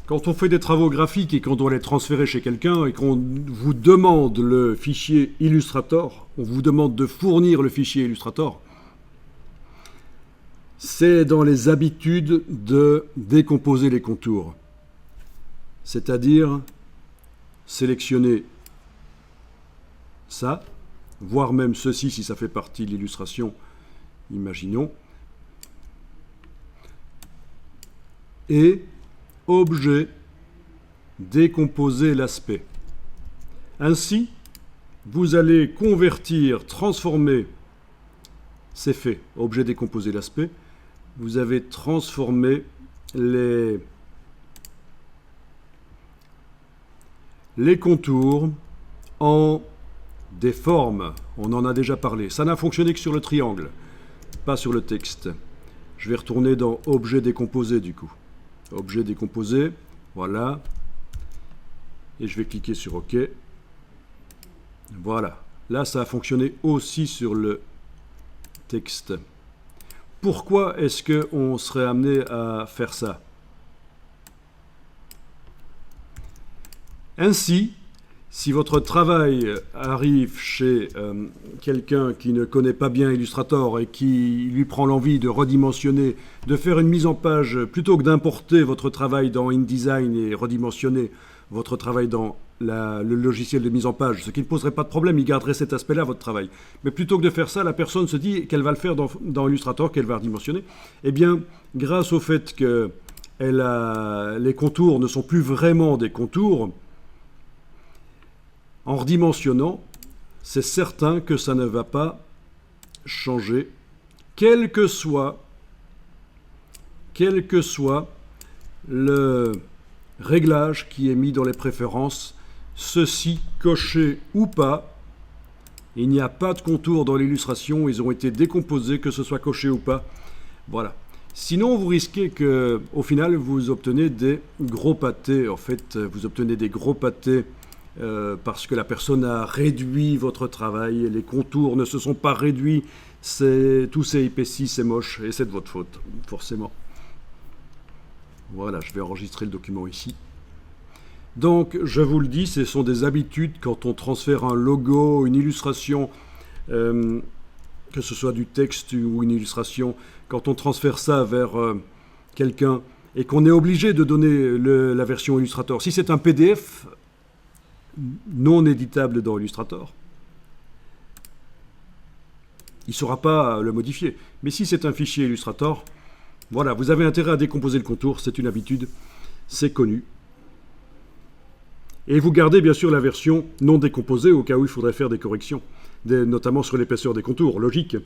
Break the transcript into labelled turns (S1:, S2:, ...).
S1: Quand on fait des travaux graphiques et qu'on doit les transférer chez quelqu'un et qu'on vous demande le fichier Illustrator, on vous demande de fournir le fichier Illustrator, c'est dans les habitudes de décomposer les contours. C'est-à-dire sélectionner ça, voire même ceci si ça fait partie de l'illustration, imaginons, et objet, décomposer l'aspect. Ainsi, vous allez convertir, transformer, c'est fait, objet, décomposer l'aspect, vous avez transformé les contours en des formes. On en a déjà parlé. Ça n'a fonctionné que sur le triangle, pas sur le texte. Je vais retourner dans objet décomposé du coup. Objet décomposé, voilà. Et je vais cliquer sur OK. Voilà. Là, ça a fonctionné aussi sur le texte. Pourquoi est-ce qu'on serait amené à faire ça? Ainsi, si votre travail arrive chez quelqu'un qui ne connaît pas bien Illustrator et qui lui prend l'envie de redimensionner, de faire une mise en page, plutôt que d'importer votre travail dans InDesign et redimensionner votre travail dans le logiciel de mise en page, ce qui ne poserait pas de problème, il garderait cet aspect-là, votre travail. Mais plutôt que de faire ça, la personne se dit qu'elle va le faire dans Illustrator, qu'elle va redimensionner. Eh bien, grâce au fait que les contours ne sont plus vraiment des contours, en redimensionnant, c'est certain que ça ne va pas changer, quel que soit le réglage qui est mis dans les préférences, ceci coché ou pas. Il n'y a pas de contours dans l'illustration, ils ont été décomposés, que ce soit coché ou pas. Voilà. Sinon, vous risquez que, au final, vous obtenez des gros pâtés. En fait, vous obtenez des gros pâtés parce que la personne a réduit votre travail, les contours ne se sont pas réduits, tout s'est épaissi, c'est moche, et c'est de votre faute, forcément. Voilà, je vais enregistrer le document ici. Donc, je vous le dis, ce sont des habitudes quand on transfère un logo, une illustration, que ce soit du texte ou une illustration, quand on transfère ça vers quelqu'un et qu'on est obligé de donner la version Illustrator. Si c'est un PDF non éditable dans Illustrator, il ne saura pas le modifier. Mais si c'est un fichier Illustrator, voilà, vous avez intérêt à décomposer le contour, c'est une habitude, c'est connu. Et vous gardez bien sûr la version non décomposée au cas où il faudrait faire des corrections, notamment sur l'épaisseur des contours, logique.